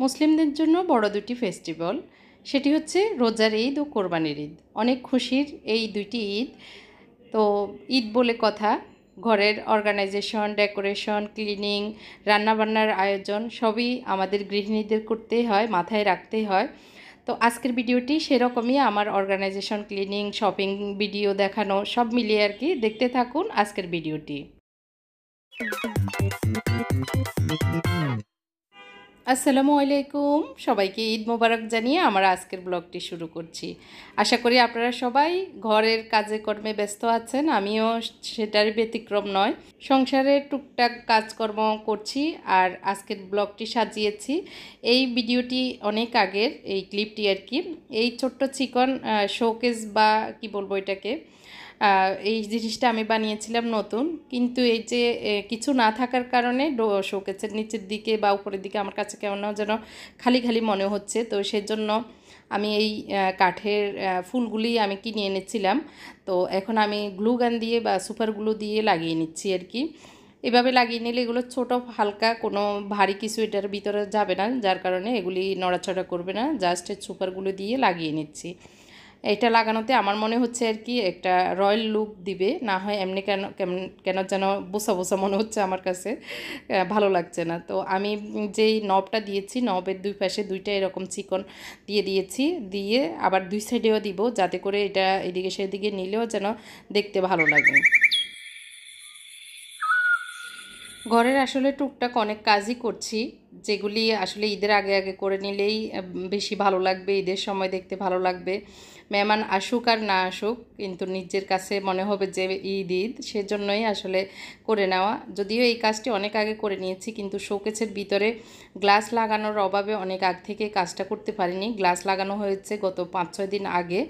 মুসলিমদের জন্য বড় দুটি ফেস্টিভ্যাল, সেটি হচ্ছে রোজার ঈদ ও কোরবানির ঈদ। অনেক খুশির এই দুইটি ঈদ। তো ঈদ বলে কথা, ঘরের অর্গানাইজেশন, ডেকোরেশন, ক্লিনিং, রান্নাবান্নার আয়োজন সবই আমাদের গৃহিণীদের করতেই হয়, মাথায় রাখতেই হয়। তো আজকের ভিডিওটি সেরকমই, আমার অর্গানাইজেশন, ক্লিনিং, শপিং ভিডিও দেখানো সব মিলিয়ে আর কি। দেখতে থাকুন আজকের ভিডিওটি। আসসালামু আলাইকুম, সবাইকে ঈদ মোবারক জানিয়ে আমার আজকের ব্লগটি শুরু করছি। আশা করি আপনারা সবাই ঘরের কাজে কর্মে ব্যস্ত আছেন, আমিও সেটার ব্যতিক্রম নয়। সংসারের টুকটাক কাজকর্ম করছি আর আজকের ব্লগটি সাজিয়েছি। এই ভিডিওটি অনেক আগের, এই ক্লিপটি আর কি। এই ছোট্ট চিকন শোকেস বা কি বলবো এটাকে, এই জিনিসটা আমি বানিয়েছিলাম নতুন, কিন্তু এই যে কিছু না থাকার কারণে শোকেসের নিচের দিকে বা উপরের দিকে আমার কাছে কেমন যেন খালি খালি মনে হচ্ছে। তো সেজন্য আমি এই কাঠের ফুলগুলি আমি কিনে এনেছিলাম। তো এখন আমি গ্লু গান দিয়ে বা সুপার গ্লু দিয়ে লাগিয়ে নিচ্ছি আর কি। এভাবে লাগিয়ে নিলে এগুলো ছোট হালকা, কোনো ভারী কিছু এটার ভিতরে যাবে না, যার কারণে এগুলি নড়াচড়া করবে না। জাস্ট সুপারগুলো দিয়ে লাগিয়ে নিচ্ছি। এটা লাগানোতে আমার মনে হচ্ছে আর কি একটা রয়্যাল লুক দিবে, না হয় এমনি কেন কেমন কেন যেন বোসা বোসা মনে হচ্ছে আমার কাছে, ভালো লাগছে না। তো আমি যেই নবটা দিয়েছি, নবের দুই পাশে দুইটা এরকম চিকন দিয়ে দিয়েছি, দিয়ে আবার দুই সাইডেও দিব, যাতে করে এটা এদিকে সেদিকে নিলেও যেন দেখতে ভালো লাগে। ঘরের আসলে টুকটাক অনেক কাজই করছি, যেগুলি আসলে ঈদের আগে আগে করে নিলেই বেশি ভালো লাগবে, ঈদের সময় দেখতে ভালো লাগবে। মেহমান আসুক আর না আসুক, কিন্তু নিজের কাছে মনে হবে যে ঈদ ঈদ, সেজন্যই আসলে করে নেওয়া। যদিও এই কাজটি অনেক আগে করে নিয়েছি, কিন্তু শোকেসের ভিতরে গ্লাস লাগানোর অভাবে অনেক আগ থেকে কাজটা করতে পারিনি। গ্লাস লাগানো হয়েছে গত 5-6 দিন আগে।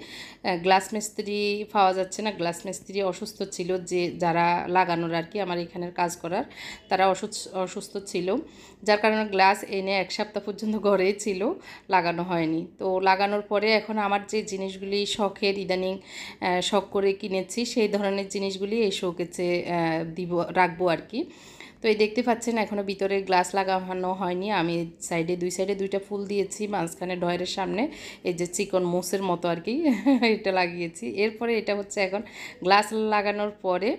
গ্লাস মিস্ত্রি পাওয়া যাচ্ছে না, গ্লাস মিস্ত্রি অসুস্থ ছিল, যে যারা লাগানোর আর কি আমার এখানের কাজ করার, তারা অসুস্থ ছিল, যার কারণে গ্লাস এনে 1 সপ্তাহ পর্যন্ত ঘরেই ছিল, লাগানো হয়নি। তো লাগানোর পরে এখন আমার যে জিনিসগুলি শখের, ইদানিং শখ করে কিনেছি, সেই ধরনের জিনিসগুলি এই শোকেসে রাখবো আর কি। তো এই দেখতে পাচ্ছেন এখনও ভিতরে গ্লাস লাগানো হয়নি। আমি দুই সাইডে দুইটা ফুল দিয়েছি, মাঝখানে ডয়ের সামনে এই যে চিকন মোসের মতো আর কি এটা লাগিয়েছি। এরপরে এটা হচ্ছে এখন গ্লাস লাগানোর পরে,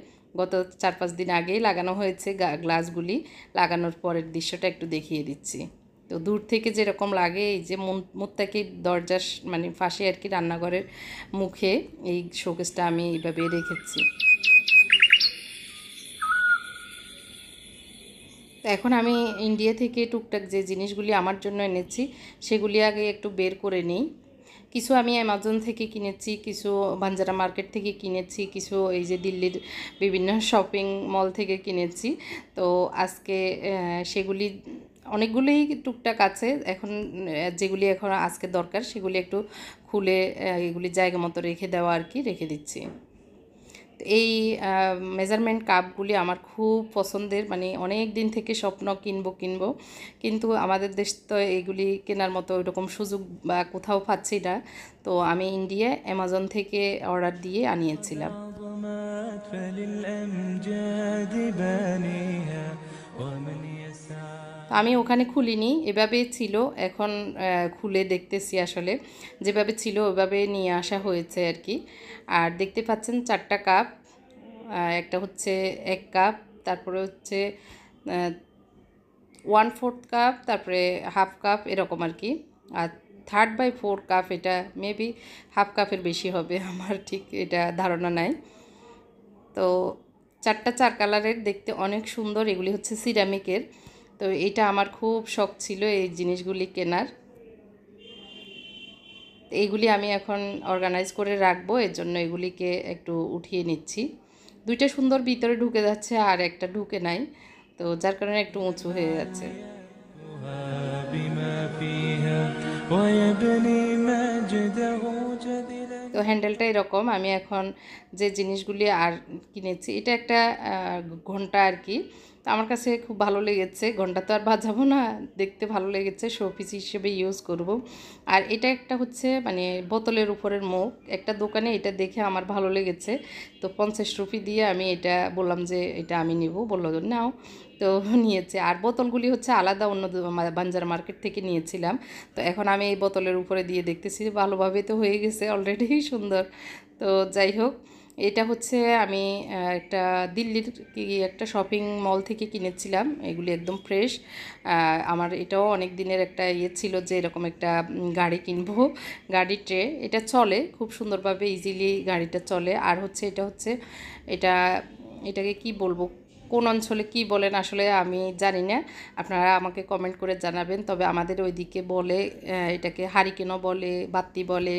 গত 4-5 দিন আগেই লাগানো হয়েছে গ্লাসগুলি। লাগানোর পরের দৃশ্যটা একটু দেখিয়ে দিচ্ছি। তো দূর থেকে যেরকম লাগে, এই যে মুত্তাকি দরজার মানে পাশে আর কি, রান্নাঘরের মুখে এই শোকেসটা আমি এইভাবে রেখেছি। তো এখন আমি ইন্ডিয়া থেকে টুকটাক যে জিনিসগুলি আমার জন্য এনেছি, সেগুলি আগে একটু বের করে নিই। কিছু আমি অ্যামাজন থেকে কিনেছি, কিছু বাঞ্জারা মার্কেট থেকে কিনেছি, কিছু এই যে দিল্লির বিভিন্ন শপিং মল থেকে কিনেছি। তো আজকে সেগুলি অনেকগুলোই টুকটাক আছে এখন, যেগুলি এখন আজকে দরকার সেগুলি একটু খুলে এগুলি জায়গা মতো রেখে দেওয়া আর কি, রেখে দিচ্ছি। এই মেজারমেন্ট কাপগুলি আমার খুব পছন্দের, মানে অনেক দিন থেকে স্বপ্ন কিনবো কিনবো, কিন্তু আমাদের দেশ তো এগুলি কেনার মতো ওইরকম সুযোগ বা কোথাও পাচ্ছি না। তো আমি ইন্ডিয়া অ্যামাজন থেকে অর্ডার দিয়ে আনিয়েছিলাম। তো আমি ওখানে খুলিনি, এভাবে ছিল। এখন খুলে দেখতেছি আসলে যেভাবে ছিল ওইভাবে নিয়ে আসা হয়েছে আর কি। আর দেখতে পাচ্ছেন 4টা কাপ, একটা হচ্ছে 1 কাপ, তারপরে হচ্ছে 1/4 কাপ, তারপরে হাফ কাপ এরকম আর কি। আর 3/4 কাপ, এটা মেবি হাফ কাপের বেশি হবে আমার ঠিক এটা ধারণা নাই। তো 4টা 4 কালারের, দেখতে অনেক সুন্দর। এগুলি হচ্ছে সিরামিকের। তো এটা আমার খুব শখ ছিল এই জিনিসগুলি কেনার। এইগুলি আমি এখন অর্গানাইজ করে রাখবো, এর জন্য এগুলিকে একটু উঠিয়ে নিচ্ছি। দুইটা সুন্দর ভিতরে ঢুকে যাচ্ছে আর একটা ঢুকে নাই, তো যার কারণে একটু উঁচু হয়ে যাচ্ছে। তো হ্যান্ডেলটা এরকম। আমি এখন যে জিনিসগুলি আর কিনেছি, এটা একটা ঘন্টা আর কি। তো আমার কাছে খুব ভালো লেগেছে। ঘন্টা তো আর বাজাবো না, দেখতে ভালো লেগেছে, শোপিস হিসেবে ইউজ করব। আর এটা একটা হচ্ছে মানে বোতলের উপরের মুখ, একটা দোকানে এটা দেখে আমার ভালো লেগেছে। তো 50 রুপি দিয়ে আমি এটা বললাম যে এটা আমি নেব, বললো নাও। তো নিয়েছি। আর বোতলগুলি হচ্ছে আলাদা অন্য বাঞ্জারা মার্কেট থেকে নিয়েছিলাম। তো এখন আমি এই বোতলের উপরে দিয়ে দেখতেছি ভালোভাবে তো হয়ে গেছে অলরেডি সুন্দর। তো যাই হোক, এটা হচ্ছে আমি একটা দিল্লির কি একটা শপিং মল থেকে কিনেছিলাম। এগুলি একদম ফ্রেশ। আমার এটাও অনেক দিনের একটা ইয়ে ছিল যে এরকম একটা গাড়ি কিনবো, গাড়ি ট্রে। এটা চলে খুব সুন্দরভাবে, ইজিলি গাড়িটা চলে। আর হচ্ছে এটা এটাকে কি বলবো, কোন অঞ্চলে কি বলেন আসলে আমি জানি না, আপনারা আমাকে কমেন্ট করে জানাবেন। তবে আমাদের ওইদিকে বলে এটাকে হারিকেনও বলে, বাত্তি বলে,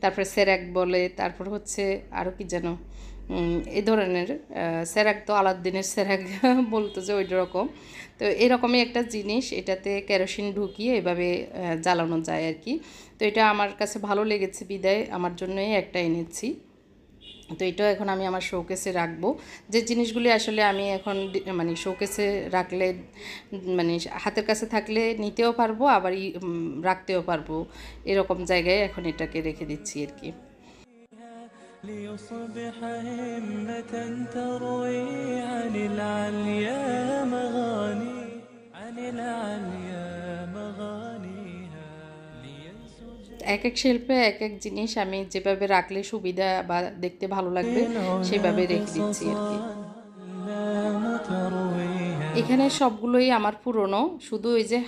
তারপরে সেরাক বলে, তারপর হচ্ছে আরও কি যেন এই ধরনের সেরাক তো আলাদিনের সেরাক বলতো যে ওই রকম। তো এরকমই একটা জিনিস, এটাতে কেরোসিন ঢুকিয়ে এভাবে জ্বালানো যায় আর কি। তো এটা আমার কাছে ভালো লেগেছে বিদায় আমার জন্যই একটা এনেছি। তো এটাও এখন আমি আমার শোকেসে রাখবো। যে জিনিসগুলি আসলে আমি এখন মানে শোকেসে রাখলে মানে হাতের কাছে থাকলে নিতেও পারবো, আবার রাখতেও পারবো, এরকম জায়গায় এখন এটাকে রেখে দিচ্ছি আর কি। ليصبح همة تروي عن العليا مغاني عن العليا مغانيها এক এক শেলফে এক এক জিনিস আমি যেভাবে রাখলে সুবিধা বা দেখতে ভালো লাগবে সেভাবে রেখে দিচ্ছি আর কি। এখানে সবগুলোই আমার পুরনো, শুধু ওই যে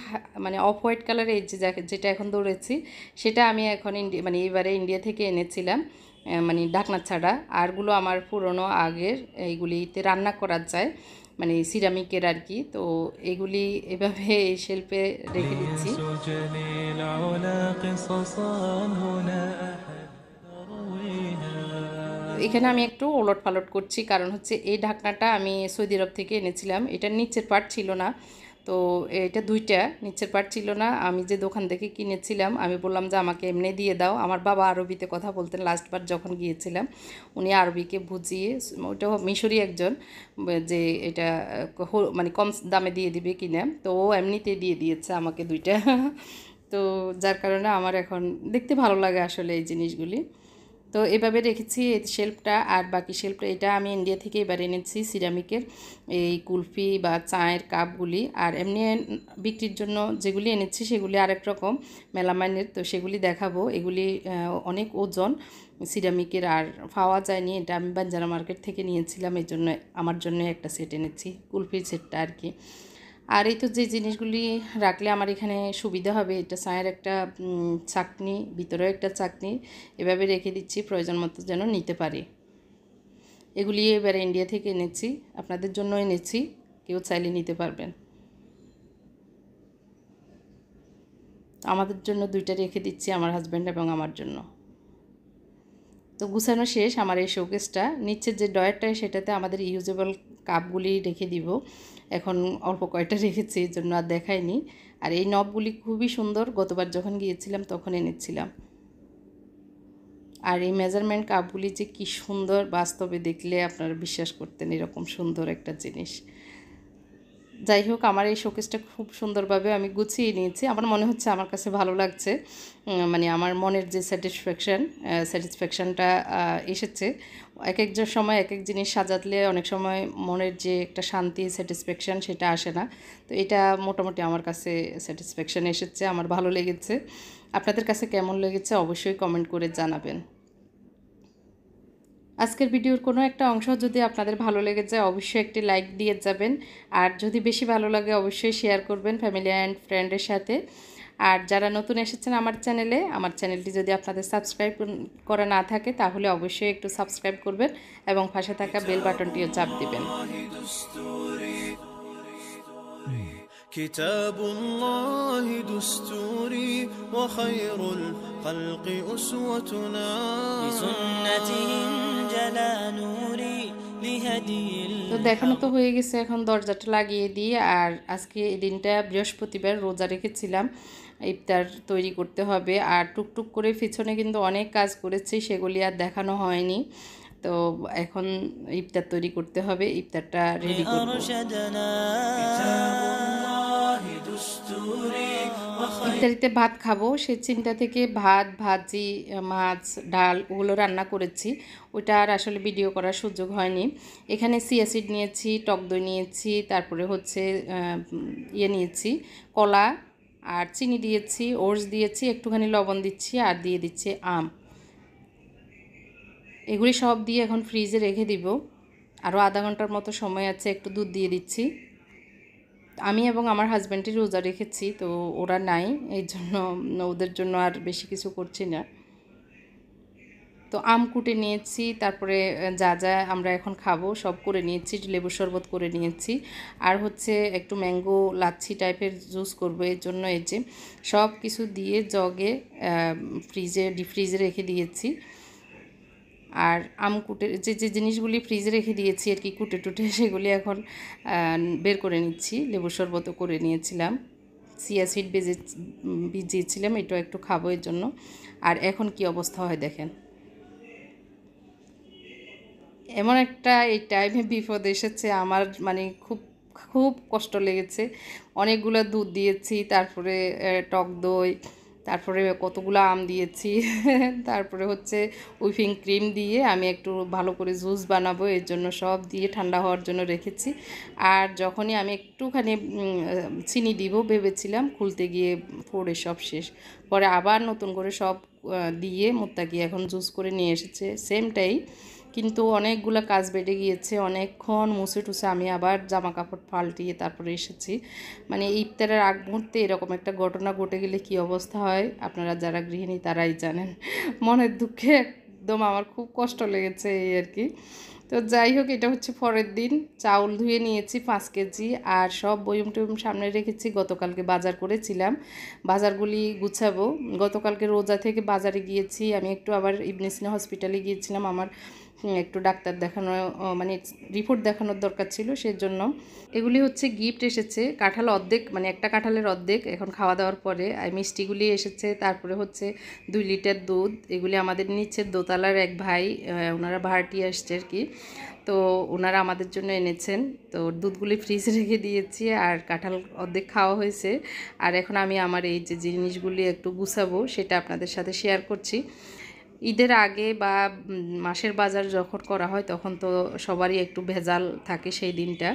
মানে অফ হোয়াইট কালারের এই যে যেটা এখন ধরেছি সেটা আমি এখন মানে এবারে ইন্ডিয়া থেকে এনেছিলাম, মানে ঢাকনা ছাড়া। আরগুলো আমার পুরনো আগের, এইগুলিতে রান্না করা যায় মানে সিরামিকের আর কি। তো এগুলি এভাবে এই শেলফে রেখে দিচ্ছি। এখানে আমি একটু ওলট পালট করছি, কারণ হচ্ছে এই ঢাকনাটা আমি সৌদি আরব থেকে এনেছিলাম। এটার নিচের পার্ট ছিল না, তো এটা দুইটা নিচের পার্ট ছিল না। আমি যে দোকান থেকে কিনেছিলাম আমি বললাম যে আমাকে এমনি দিয়ে দাও। আমার বাবা আরবিতে কথা বলতেন লাস্টবার যখন গিয়েছিলাম, উনি আরবিকে বুঝিয়ে, ওটাও মিশরি একজন, যে এটা মানে কম দামে দিয়ে দিবে কিনা, তো ও এমনিতেই দিয়ে দিয়েছে আমাকে দুইটা। তো যার কারণে আমার এখন দেখতে ভালো লাগে আসলে এই জিনিসগুলি। তো এভাবে রেখেছি এই শেলফটা। আর বাকি শেলফটা এটা আমি ইন্ডিয়া থেকে এবার এনেছি সিরামিকের এই কুলফি বা চায়ের কাপগুলি। আর এমনি বিক্রির জন্য যেগুলি এনেছি সেগুলি আরেক রকম মেলামাইনের, তো সেগুলি দেখাবো। এগুলি অনেক ওজন সিরামিকের, আর পাওয়া যায়নি। এটা আমি বাঞ্জারা মার্কেট থেকে নিয়েছিলাম, এই জন্য আমার জন্য একটা সেট এনেছি, কুলফির সেটটা আর কি। আর এই তো যে জিনিসগুলি রাখলে আমার এখানে সুবিধা হবে, এটা চায়ের একটা চাকনি, ভিতরেও একটা চাকনি, এভাবে রেখে দিচ্ছি প্রয়োজন মতো যেন নিতে পারি। এগুলি এবারে ইন্ডিয়া থেকে এনেছি, আপনাদের জন্য এনেছি, কেউ চাইলে নিতে পারবেন। আমাদের জন্য দুইটা রেখে দিচ্ছি, আমার হাজব্যান্ড এবং আমার জন্য। তো গুছানো শেষ আমার এই শোকেসটা। নিচের যে ডয়ারটা সেটাতে আমাদের ইউজেবল কাপগুলি রেখে দিব। এখন অল্প কয়টা রেখেছি, এই জন্য আর দেখাইনি। আর এই নবগুলি খুবই সুন্দর, গতবার যখন গিয়েছিলাম তখন এনেছিলাম। আর এই মেজারমেন্ট কাপগুলি যে কি সুন্দর, বাস্তবে দেখলে আপনারা বিশ্বাস করতেন এরকম সুন্দর একটা জিনিস। যাই হোক, আমার এই শোকেসটা খুব সুন্দরভাবে আমি গুছিয়ে নিয়েছি। আমার মনে হচ্ছে আমার কাছে ভালো লাগছে, মানে আমার মনের যে স্যাটিসফ্যাকশানটা এসেছে। এক এক সময় এক এক জিনিস সাজাতলে অনেক সময় মনের যে একটা শান্তি স্যাটিসফ্যাকশান সেটা আসে না। তো এটা মোটামুটি আমার কাছে স্যাটিসফ্যাকশান এসেছে, আমার ভালো লেগেছে। আপনাদের কাছে কেমন লেগেছে অবশ্যই কমেন্ট করে জানাবেন। আজকের ভিডিওর কোনো একটা অংশ যদি আপনাদের ভালো লেগে যায় অবশ্যই একটি লাইক দিয়ে যাবেন। আর যদি বেশি ভালো লাগে অবশ্যই শেয়ার করবেন ফ্যামিলি অ্যান্ড ফ্রেন্ডের সাথে। আর যারা নতুন এসেছেন আমার চ্যানেলটি যদি আপনাদের সাবস্ক্রাইব করা না থাকে তাহলে অবশ্যই একটু সাবস্ক্রাইব করবেন এবং পাশে থাকা বেল বাটনটিও চাপ দিবেন। كتاب الله دستوري وخير الخلق أسوتنا بسنته جلا نوري لهدي তো দেখানো তো হয়ে গেছে, এখন দরজাটা লাগিয়ে দিই। আর আজকে এই দিনটা বৃহস্পতিবার, রোজা রেখেছিলাম, ইফতার তৈরি করতে হবে। আর টুকটুক করে পিছনে কিন্তু অনেক কাজ করেছি, সেগুলি আর দেখানো হয়নি। তো এখন ইফতার তৈরি করতে হবে, ইফতারটা রেডি করব। ইফতারিতে ভাত খাবো সে চিন্তা থেকে ভাত, ভাজি, মাছ, ডাল ওগুলো রান্না করেছি। ওইটা আর আসলে ভিডিও করার সুযোগ হয়নি। এখানে চিয়া সিড নিয়েছি, টক দই নিয়েছি, তারপরে হচ্ছে নিয়েছি কলা, আর চিনি দিয়েছি, ওটস দিয়েছি, একটুখানি লবণ দিচ্ছি, আর দিয়ে দিচ্ছি আম। এগুলি সব দিয়ে এখন ফ্রিজে রেখে দিব। আরও আধা ঘন্টার মতো সময় আছে, একটু দুধ দিয়ে দিচ্ছি। আমি এবং আমার হাজব্যান্ডই রোজা রেখেছি, তো ওরা নাই, এই জন্য ওদের জন্য আর বেশি কিছু করছি না। তো আম কুটে নিয়েছি, তারপরে যা যা আমরা এখন খাবো সব করে নিয়েছি, লেবুর শরবত করে নিয়েছি, আর হচ্ছে একটু ম্যাঙ্গো লাচ্ছি টাইপের জুস করবো। এর জন্য এই যে সব কিছু দিয়ে জগে ডিপ ফ্রিজে রেখে দিয়েছি। আর আম কুটে যে জিনিসগুলি ফ্রিজে রেখে দিয়েছি আর কি কুটে টুটে, সেগুলি এখন বের করে নিচ্ছি। লেবুর শরবতও করে নিয়েছিলাম, চিয়া সিড ভিজিয়েছিলাম, এটাও একটু খাবো এর জন্য। আর এখন কি অবস্থা হয় দেখেন, এমন একটা এই টাইমে বিপদ এসেছে আমার, মানে খুব খুব কষ্ট লেগেছে। অনেকগুলো দুধ দিয়েছি, তারপরে টক দই, তারপরে কতগুলো আম দিয়েছি তারপরে হচ্ছে হুইপিং ক্রিম দিয়ে আমি একটু ভালো করে জুস বানাবো, এর জন্য সব দিয়ে ঠান্ডা হওয়ার জন্য রেখেছি। আর যখনই আমি একটুখানি চিনি দিব ভেবেছিলাম, খুলতে গিয়ে পড়ে সব শেষ। পরে আবার নতুন করে সব দিয়ে মুত্তাকি এখন জুস করে নিয়ে এসেছে সেমটাই, কিন্তু অনেকগুলো কাজ বেড়ে গিয়েছে, অনেকক্ষণ মুছে টুছে আমি আবার জামা কাপড় পাল্টিয়ে তারপরে এসেছি। মানে ইফতারের আগ মুহূর্তে এরকম একটা ঘটনা ঘটে গেলে কি অবস্থা হয় আপনারা যারা গৃহিণী তারাই জানেন। মনের দুঃখে একদম আমার খুব কষ্ট লেগেছে এই আর কি। তো যাই হোক, এটা হচ্ছে পরের দিন। চাউল ধুয়ে নিয়েছি 5 কেজি, আর সব বয়ম টয়ম সামনে রেখেছি। গতকালকে বাজার করেছিলাম, বাজারগুলি গুছাবো। গতকালকে রোজা থেকে বাজারে গিয়েছি আমি, একটু আবার ইবনে সিনা হসপিটালে গিয়েছিলাম, আমার একটু ডাক্তার দেখানো, মানে রিপোর্ট দেখানোর দরকার ছিল, সেজন্য। এগুলি হচ্ছে গিফট এসেছে, কাঁঠাল অর্ধেক, মানে একটা কাঁঠালের অর্ধেক এখন খাওয়া দাওয়ার পরে। আর মিষ্টিগুলি এসেছে, তারপরে হচ্ছে 2 লিটার দুধ। এগুলি আমাদের নিচের দোতলার এক ভাই, ওনারা ভাড়াটিয়া আসছে আর কি, তো ওনারা আমাদের জন্য এনেছেন। তো দুধগুলি ফ্রিজে রেখে দিয়েছি, আর কাঁঠাল অর্ধেক খাওয়া হয়েছে। আর এখন আমি আমার এই যে জিনিসগুলি একটু গুছাবো, সেটা আপনাদের সাথে শেয়ার করছি। ঈদের আগে বা মাসের বাজার যখন করা হয় তখন তো সবারই একটু ভেজাল থাকে সেই দিনটা।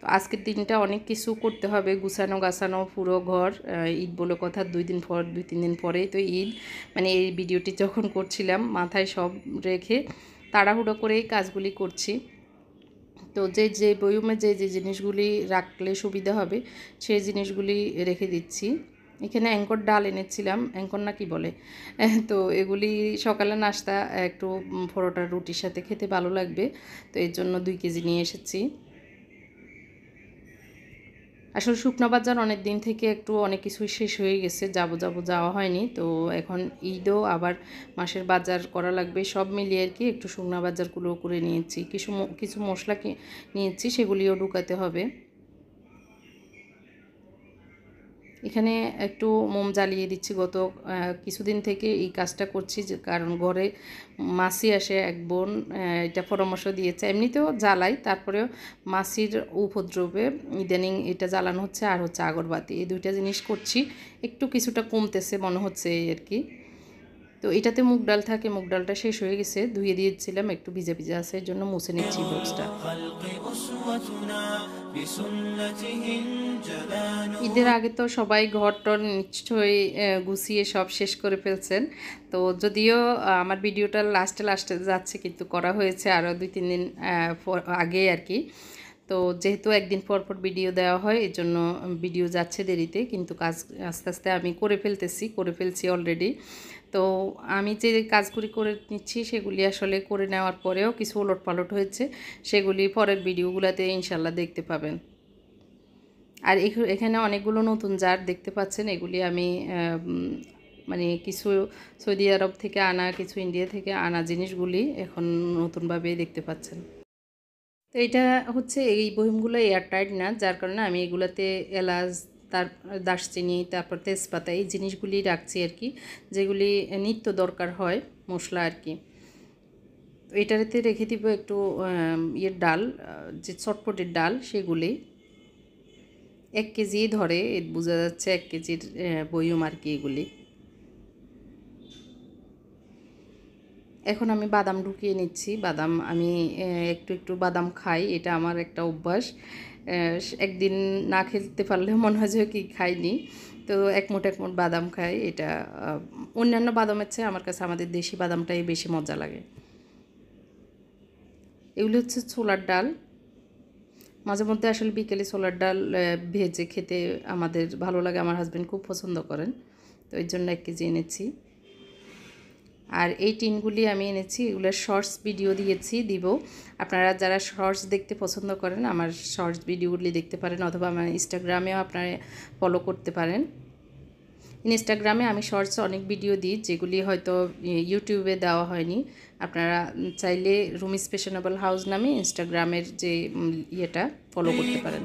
তো আজকের দিনটা অনেক কিছু করতে হবে, গুছানো গাছানো পুরো ঘর। ঈদ বলে কথা 2-3 দিন পরেই তো ঈদ। মানে এই ভিডিওটি যখন করছিলাম মাথায় সব রেখে তাড়াহুড়ো করেই কাজগুলি করছি। তো যে বয়মে যে জিনিসগুলি রাখলে সুবিধা হবে সেই জিনিসগুলি রেখে দিচ্ছি। এখানে অ্যাঙ্কর ডাল এনেছিলাম, অ্যাঙ্কর না কি বলে, তো এগুলি সকালে নাস্তা একটু পরোটা রুটির সাথে খেতে ভালো লাগবে, তো এর জন্য 2 কেজি নিয়ে এসেছি। আসলে শুকনো বাজার অনেক দিন থেকে একটু অনেক কিছুই শেষ হয়ে গেছে, যাওয়া হয়নি। তো এখন ঈদও আবার মাসের বাজার করা লাগবে, সব মিলিয়ে আর কি একটু শুকনো বাজারগুলো করে নিয়েছি। কিছু মশলা নিয়েছি, সেগুলিও ঢুকাতে হবে। এখানে একটু মোম জ্বালিয়ে দিচ্ছি। গত কিছুদিন থেকে এই কাজটা করছি, যে কারণ ঘরে মাছি আসে। এক বোন এটা পরামর্শ দিয়েছে, এমনিতেও জ্বালাই, তারপরেও মাছির উপদ্রবে ইদানিং এটা জ্বালানো হচ্ছে, আর হচ্ছে আগরবাতি, এই 2টা জিনিস করছি। একটু কিছুটা কমতেছে মনে হচ্ছে এই আর কি। তো এটাতে মুগ ডাল থাকে, মুগ ডালটা শেষ হয়ে গেছে, ধুয়ে দিয়েছিলাম, একটু ভিজে ভিজে আছে, এর জন্য মুছে নিচ্ছি বক্সটা। ঈদের আগে তো সবাই ঘর টর নিশ্চয়ই গুছিয়ে সব শেষ করে ফেলছেন। তো যদিও আমার ভিডিওটা লাস্টে যাচ্ছে, কিন্তু করা হয়েছে আরও 2-3 দিন আগে আর কি। তো যেহেতু একদিন পর ভিডিও দেওয়া হয়, এই জন্য ভিডিও যাচ্ছে দেরিতে, কিন্তু কাজ আস্তে আস্তে আমি করে ফেলছি অলরেডি। তো আমি যে কাজগুলি করে নিচ্ছি সেগুলি আসলে করে নেওয়ার পরেও কিছু ওলটপালট হয়েছে, সেগুলি পরের ভিডিওগুলোতে ইনশাল্লাহ দেখতে পাবেন। আর এখানে অনেকগুলো নতুন জার দেখতে পাচ্ছেন, এগুলি আমি মানে কিছু সৌদি আরব থেকে আনা, কিছু ইন্ডিয়া থেকে আনা জিনিসগুলি এখন নতুনভাবে দেখতে পাচ্ছেন। তো এটা হচ্ছে এই বয়মগুলো এয়ারটাইট না, যার কারণে আমি এগুলাতে এলাচ, তার দারচিনি, তারপর তেজপাতা, এই জিনিসগুলি রাখছি আর কি, যেগুলি নিত্য দরকার হয় মশলা আর কি। এটাতে রেখে দিব একটু ইয়ের ডাল, যে চটপটির ডাল, সেগুলি 1 কেজি ধরে, বোঝা যাচ্ছে 1 কেজির বয়ম আর কি এগুলি। এখন আমি বাদাম ঢুকিয়ে নিচ্ছি। বাদাম আমি একটু একটু বাদাম খাই, এটা আমার একটা অভ্যাস। একদিন না খেতে পারলে মনে হয় যে কি খাইনি। তো এক মুঠ বাদাম খাই। এটা অন্যান্য বাদামের চেয়ে আমার কাছে আমাদের দেশি বাদামটাই বেশি মজা লাগে। এগুলি হচ্ছে ছোলার ডাল। মাঝে মধ্যে আসলে বিকেলে ছোলার ডাল ভেজে খেতে আমাদের ভালো লাগে, আমার হাজব্যান্ড খুব পছন্দ করেন, তো এর জন্য 1 কেজি এনেছি। আর এই টিনগুলি আমি এনেছি, এগুলোর শর্টস ভিডিও দিব। আপনারা যারা শর্টস দেখতে পছন্দ করেন আমার শর্টস ভিডিওগুলি দেখতে পারেন, অথবা আমার ইনস্টাগ্রামেও আপনারা ফলো করতে পারেন। ইনস্টাগ্রামে আমি শর্টস অনেক ভিডিও দিই যেগুলি হয়তো ইউটিউবে দেওয়া হয়নি। আপনারা চাইলে রুমিস ফ্যাশনেবল হাউস নামে ইনস্টাগ্রামের যে ইয়েটা ফলো করতে পারেন।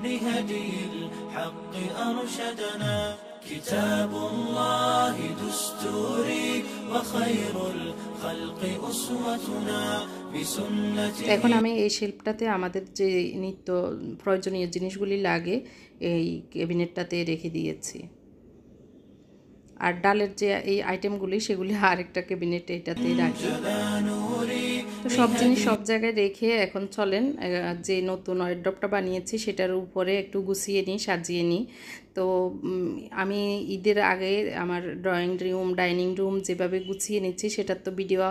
كتاب الله دستوري وخير الخلق أسوتنا بسنة। এখন আমি এই শেলফটাতে আমাদের যে নিত্য প্রয়োজনীয় জিনিসগুলি লাগে এই ক্যাবিনেটটাতে রেখে দিয়েছি। আর ডালের যে এই আইটেমগুলি সেগুলি আরেকটা ক্যাবিনেটে এটাতে রাখি। তো সব জিনিস সব জায়গায় রেখে এখন চলেন যে নতুন ওয়ারড্রপটা বানিয়েছি সেটার উপরে একটু গুছিয়ে নিই, সাজিয়ে নিই। তো আমি ঈদের আগে আমার ড্রয়িং রুম, ডাইনিং রুম যেভাবে গুছিয়ে নিচ্ছি সেটার তো ভিডিও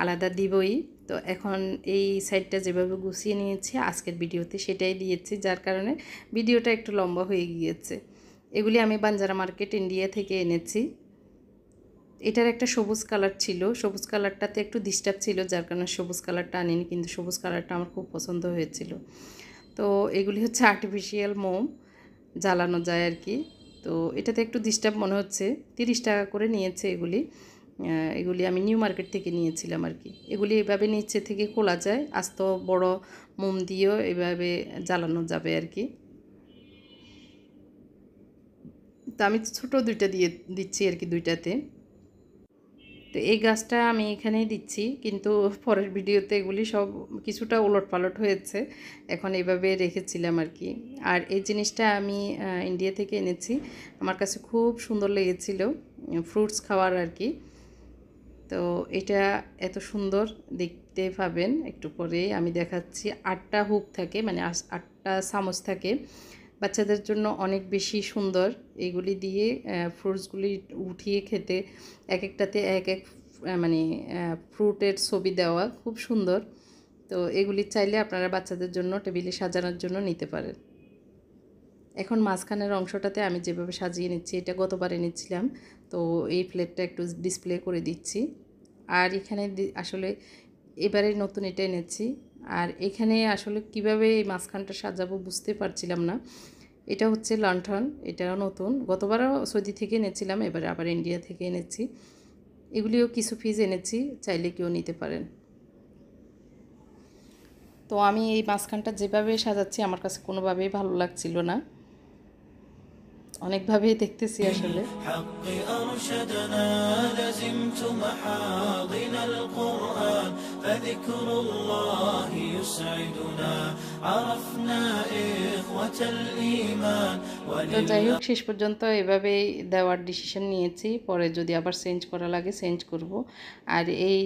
আলাদা দিবই। তো এখন এই সাইডটা যেভাবে গুছিয়ে নিয়েছি আজকের ভিডিওতে সেটাই দিয়েছি, যার কারণে ভিডিওটা একটু লম্বা হয়ে গিয়েছে। এগুলি আমি বাঞ্জারা মার্কেট ইন্ডিয়া থেকে এনেছি। এটার একটা সবুজ কালার ছিল, সবুজ কালারটাতে একটু ডিস্টার্ব ছিল, যার কারণে সবুজ কালারটা আনিনি, কিন্তু সবুজ কালারটা আমার খুব পছন্দ হয়েছিল। তো এগুলি হচ্ছে আর্টিফিশিয়াল মোম, জ্বালানো যায় আর কি। তো এটাতে একটু ডিস্টার্ব মনে হচ্ছে। 30 টাকা করে নিয়েছে এগুলি। এগুলি আমি নিউ মার্কেট থেকে নিয়েছিলাম আর কি। এগুলি এভাবে নিচে থেকে খোলা যায়, আস্ত বড় মোম দিয়েও এভাবে জ্বালানো যাবে আর কি। তো আমি ছোটো 2টা দিয়ে দিচ্ছি আর কি, 2টাতে। তো এই গাছটা আমি এখানেই দিচ্ছি, কিন্তু পরের ভিডিওতে এগুলি সব কিছুটা ওলটপালট হয়েছে, এখন এইভাবে রেখেছিলাম আর কি। আর এই জিনিসটা আমি ইন্ডিয়া থেকে এনেছি, আমার কাছে খুব সুন্দর লেগেছিল, ফ্রুটস খাওয়ার আর কি। তো এটা এত সুন্দর দেখতে পাবেন একটু পরে আমি দেখাচ্ছি। 8টা হুক থাকে, মানে 8টা চামচ থাকে, বাচ্চাদের জন্য অনেক বেশি সুন্দর। এগুলি দিয়ে ফ্রুটসগুলি উঠিয়ে খেতে এক একটাতে এক এক মানে ফ্রুটের ছবি দেওয়া, খুব সুন্দর। তো এগুলি চাইলে আপনারা বাচ্চাদের জন্য টেবিলে সাজানোর জন্য নিতে পারেন। এখন মাঝখানের অংশটাতে আমি যেভাবে সাজিয়ে নিচ্ছি, এটা গতবার এনেছিলাম, তো এই প্লেটটা একটু ডিসপ্লে করে দিচ্ছি। আর এখানে আসলে এবারে নতুন এটা এনেছি। আর এখানে আসলে কিভাবে এই মাঝখানটা সাজাবো বুঝতে পারছিলাম না। এটা হচ্ছে লণ্ঠন, এটাও নতুন, গতবারও সৌদি থেকে এনেছিলাম, এবারে আবার ইন্ডিয়া থেকে এনেছি। এগুলিও কিছু পিস এনেছি, চাইলে কেউ নিতে পারেন। তো আমি এই মাঝখানটা যেভাবে সাজাচ্ছি আমার কাছে কোনোভাবেই ভালো লাগছিল না, অনেকভাবেই দেখতেছি আসলে। তো যাই হোক, শেষ পর্যন্ত এভাবেই দেওয়ার ডিসিশন নিয়েছি, পরে যদি আবার চেঞ্জ করা লাগে চেঞ্জ করব। আর এই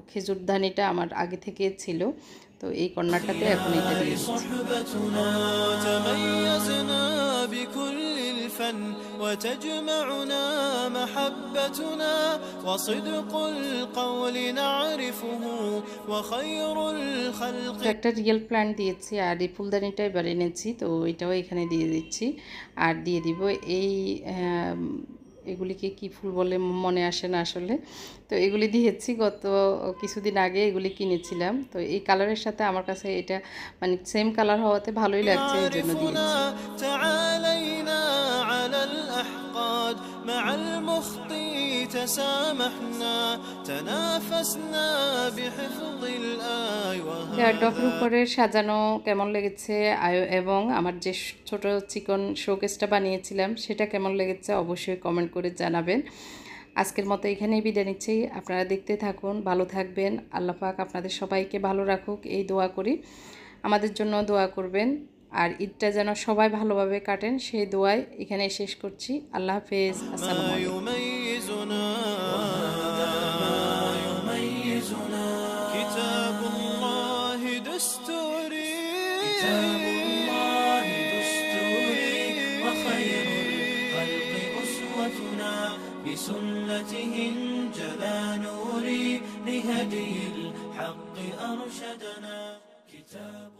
খেজুরদানিটা আমার আগে থেকে ছিল, তো এই কর্নারটাতে এখন এটা দিয়ে দিচ্ছি। وتجمعنا محبتنا وصدق القول نعرفه وخير الخلق। একটা রিয়েল প্ল্যান্ট দিয়েছি, আর এই ফুলদানিটা এবার এনেছি, তো এটাও এখানে দিয়ে দিচ্ছি। আর দিয়ে দিব এই এগুলিকে কি ফুল বলে মনে আসে না আসলে। তো এগুলি দিয়েছি গত কিছুদিন আগে, এগুলি কিনেছিলাম। তো এই কালারের সাথে আমার কাছে এটা মানে সেম কালার হওয়াতে ভালোই লাগছে, এই জন্য দিয়েছি। مع المخطي تسامحنا تنافسنا بحفظ الآي এয়ারড্রপের উপরে সাজানো কেমন লেগেছে, এবং আমার যে ছোট চিকন শোকেসটা বানিয়েছিলাম সেটা কেমন লেগেছে অবশ্যই কমেন্ট করে জানাবেন। আজকের মতো এখানেই বিদায় নিচ্ছি। আপনারা দেখতে থাকুন, ভালো থাকবেন। আল্লাহ পাক আপনাদের সবাইকে ভালো রাখুক এই দোয়া করি। আমাদের জন্য দোয়া করবেন, আর ঈদটা যেন সবাই ভালোভাবে কাটেন সেই দোয়ায় এখানে শেষ করছি। আল্লাহ হাফেজ, আসসালামু alaykum. بسنته انجلى نوري لهدي الحق أرشدنا كتاب